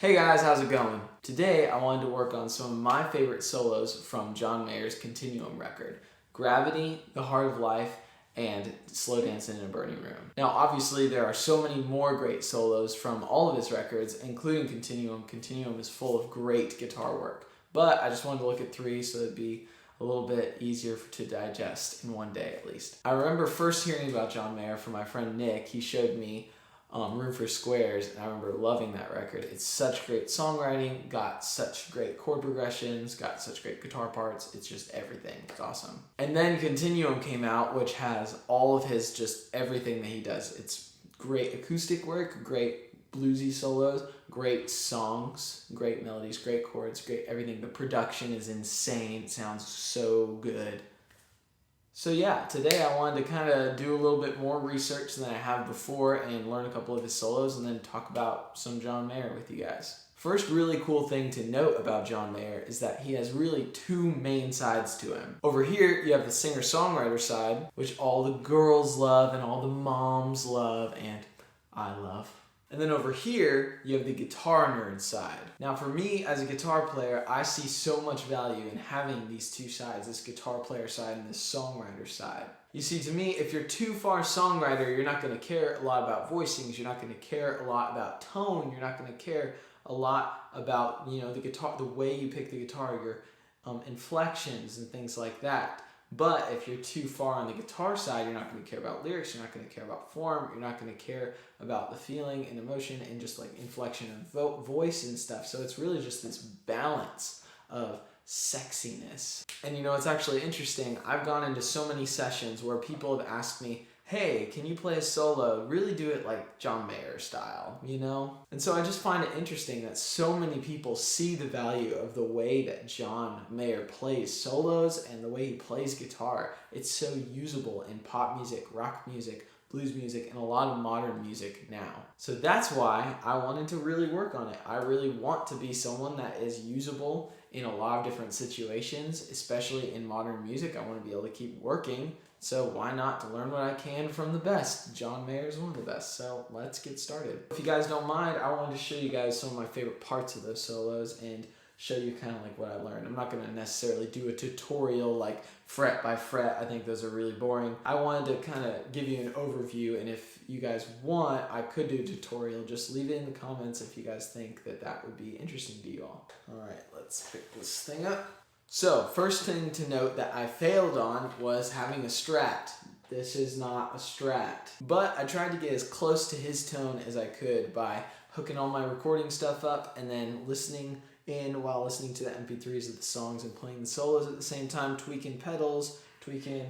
Hey guys, how's it going? Today I wanted to work on some of my favorite solos from John Mayer's Continuum record, Gravity, The Heart of Life, and Slow Dancing in a Burning Room. Now obviously there are so many more great solos from all of his records, including Continuum. Continuum is full of great guitar work, but I just wanted to look at three so it'd be a little bit easier to digest in one day at least. I remember first hearing about John Mayer from my friend Nick. He showed me Room for Squares, and I remember loving that record. It's such great songwriting, got such great chord progressions, got such great guitar parts. It's just everything. It's awesome. And then Continuum came out, which has all of his just everything that he does. It's great acoustic work, great bluesy solos, great songs, great melodies, great chords, great everything. The production is insane. It sounds so good. So yeah, today I wanted to kind of do a little bit more research than I have before and learn a couple of his solos and then talk about some John Mayer with you guys. First really cool thing to note about John Mayer is that he has really two main sides to him. Over here you have the singer-songwriter side, which all the girls love and all the moms love and I love. And then over here, you have the guitar nerd side. Now for me, as a guitar player, I see so much value in having these two sides, this guitar player side and this songwriter side. You see, to me, if you're too far songwriter, you're not going to care a lot about voicings, you're not going to care a lot about tone, you're not going to care a lot about, the guitar, the way you pick the guitar, your inflections and things like that. But if you're too far on the guitar side, you're not going to care about lyrics, you're not going to care about form, you're not going to care about the feeling and emotion and just like inflection and voice and stuff. So it's really just this balance of sexiness. And it's actually interesting. I've gone into so many sessions where people have asked me, hey, can you play a solo? Really do it like John Mayer style, And so I just find it interesting that so many people see the value of the way that John Mayer plays solos and the way he plays guitar. It's so usable in pop music, rock music, blues music, and a lot of modern music now. So that's why I wanted to really work on it. I really want to be someone that is usable in a lot of different situations, especially in modern music. I want to be able to keep working. So why not to learn what I can from the best? John Mayer is one of the best, so let's get started. If you guys don't mind, I wanted to show you guys some of my favorite parts of those solos and show you kind of like what I learned. I'm not going to necessarily do a tutorial like fret by fret. I think those are really boring. I wanted to kind of give you an overview, and if you guys want, I could do a tutorial. Just leave it in the comments if you guys think that that would be interesting to you all. All right, let's pick this thing up. So, first thing to note that I failed on was having a Strat. This is not a Strat. But I tried to get as close to his tone as I could by hooking all my recording stuff up and then listening in while listening to the MP3s of the songs and playing the solos at the same time, tweaking pedals, tweaking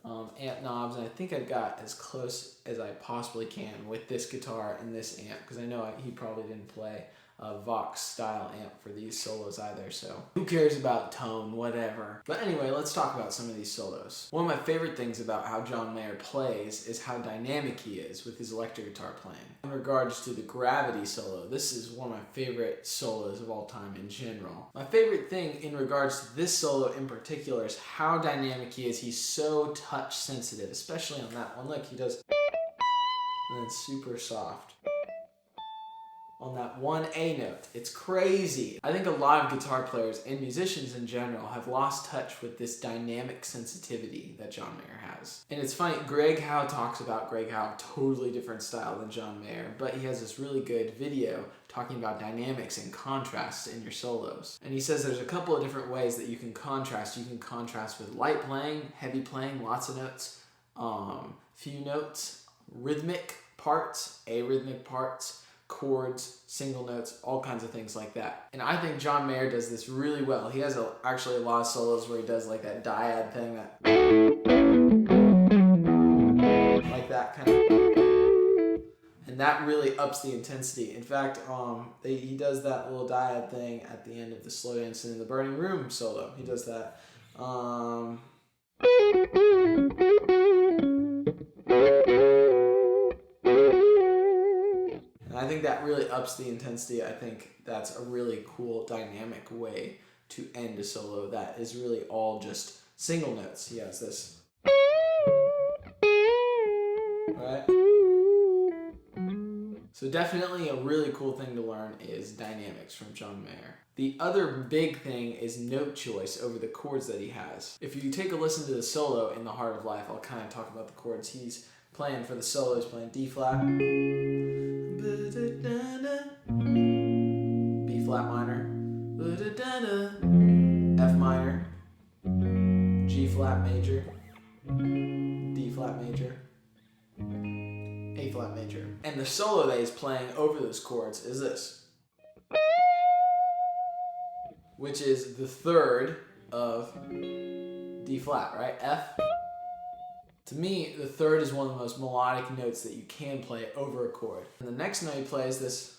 amp knobs, and I think I got as close as I possibly can with this guitar and this amp, because I know he probably didn't play a Vox style amp for these solos either, so who cares about tone, whatever. But anyway, let's talk about some of these solos. One of my favorite things about how John Mayer plays is how dynamic he is with his electric guitar playing. In regards to the Gravity solo, this is one of my favorite solos of all time in general. My favorite thing in regards to this solo in particular is how dynamic he is. He's so touch sensitive, especially on that one. Look, he does, and then super soft on that one A note. It's crazy. I think a lot of guitar players and musicians in general have lost touch with this dynamic sensitivity that John Mayer has. And it's funny, Greg Howe talks about Greg Howe, totally different style than John Mayer, but he has this really good video talking about dynamics and contrast in your solos. And he says there's a couple of different ways that you can contrast. You can contrast with light playing, heavy playing, lots of notes, few notes, rhythmic parts, arrhythmic parts, chords, single notes, all kinds of things like that. And I think John Mayer does this really well. He has actually a lot of solos where he does like that dyad thing, like that kind of, and that really ups the intensity. In fact, he does that little dyad thing at the end of the Slow Dancing in the Burning Room solo. He does that. I think that really ups the intensity. I think that's a really cool dynamic way to end a solo that is really all just single notes. He has this. Right? So definitely a really cool thing to learn is dynamics from John Mayer. The other big thing is note choice over the chords that he has. If you take a listen to the solo in The Heart of Life, I'll kind of talk about the chords he's playing for the solo. He's playing D flat, B flat minor, F minor, G flat major, D flat major, A flat major. And the solo that he's playing over those chords is this, which is the third of D flat, right? F. To me, the third is one of the most melodic notes that you can play over a chord. And the next note he plays, this.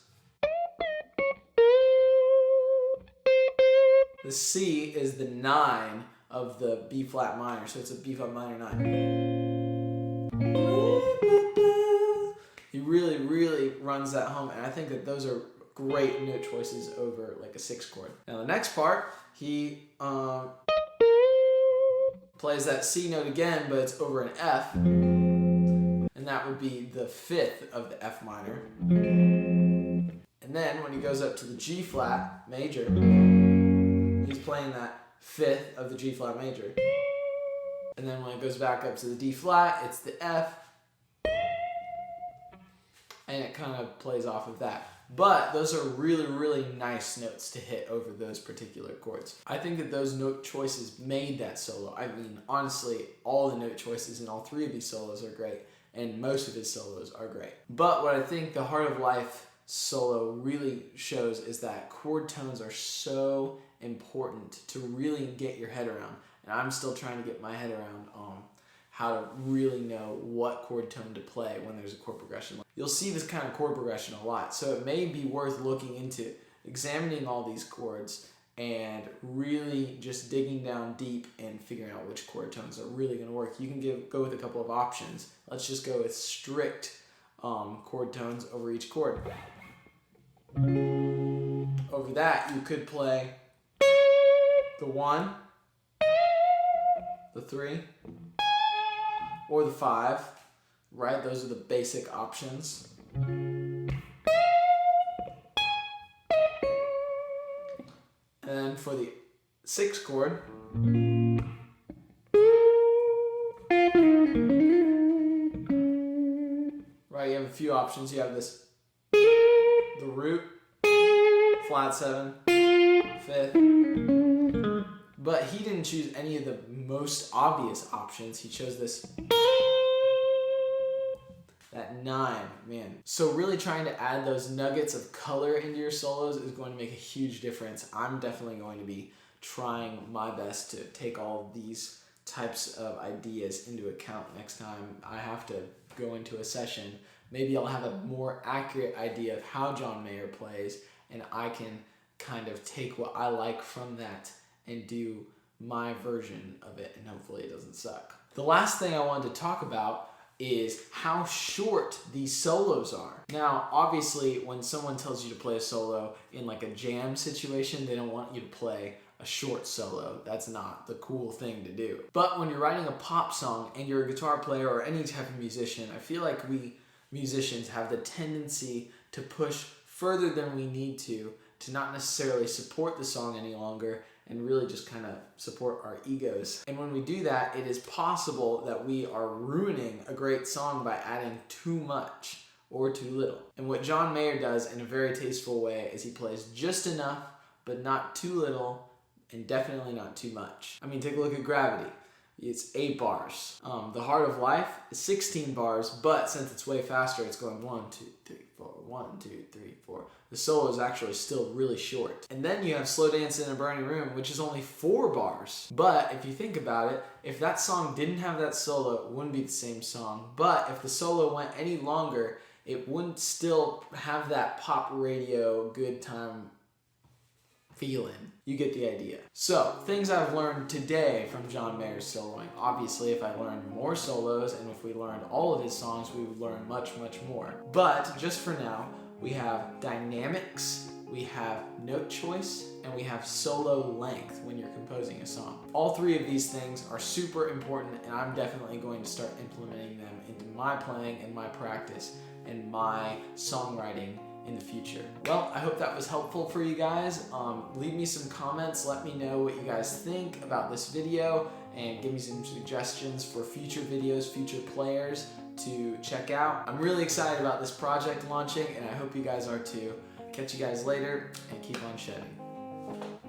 The C is the 9 of the B flat minor, so it's a B flat minor 9. He really, really runs that home, and I think that those are great note choices over like a 6 chord. Now the next part, he plays that C note again, but it's over an F, and that would be the 5th of the F minor. And then when he goes up to the G flat major, he's playing that 5th of the G flat major. And then when it goes back up to the D flat, it's the F, and it kind of plays off of that. But those are really, really nice notes to hit over those particular chords. I think that those note choices made that solo. I mean, honestly, all the note choices in all 3 of these solos are great, and most of his solos are great. But what I think the Heart of Life solo really shows is that chord tones are so important to really get your head around. And I'm still trying to get my head around how to really know what chord tone to play when there's a chord progression. You'll see this kind of chord progression a lot, so it may be worth looking into, examining all these chords and really just digging down deep and figuring out which chord tones are really going to work. You can go with a couple of options. Let's just go with strict chord tones over each chord. Over that, you could play the 1, the 3, or the 5, right? Those are the basic options. And then for the 6th chord, right, you have a few options. You have this, the root, flat 7, 5th. But he didn't choose any of the most obvious options. He chose this, that 9, man. So really trying to add those nuggets of color into your solos is going to make a huge difference. I'm definitely going to be trying my best to take all these types of ideas into account next time I have to go into a session. Maybe I'll have a more accurate idea of how John Mayer plays, and I can kind of take what I like from that and do my version of it, and hopefully it doesn't suck. The last thing I wanted to talk about is how short these solos are. Now, obviously, when someone tells you to play a solo in like a jam situation, they don't want you to play a short solo. That's not the cool thing to do. But when you're writing a pop song and you're a guitar player or any type of musician, I feel like we musicians have the tendency to push further than we need to not necessarily support the song any longer and really just kind of support our egos. And when we do that, it is possible that we are ruining a great song by adding too much or too little. And what John Mayer does in a very tasteful way is he plays just enough, but not too little, and definitely not too much. I mean, take a look at Gravity. It's 8 bars. The Heart of Life is 16 bars, but since it's way faster, it's going 1, 2, 3, 4, 1, 2, 3, 4. The solo is actually still really short. And then you have Slow Dance in a Burning Room, which is only 4 bars. But if you think about it, if that song didn't have that solo, it wouldn't be the same song. But if the solo went any longer, it wouldn't still have that pop radio good time feeling. You get the idea. So, things I've learned today from John Mayer's soloing. Obviously, if I learned more solos and if we learned all of his songs, we would learn much, much more. But just for now, we have dynamics, we have note choice, and we have solo length when you're composing a song. All 3 of these things are super important, and I'm definitely going to start implementing them into my playing and my practice, and my songwriting in the future. Well, I hope that was helpful for you guys. Leave me some comments, let me know what you guys think about this video, and give me some suggestions for future videos, future players to check out. I'm really excited about this project launching, and I hope you guys are too. Catch you guys later, and keep on shedding.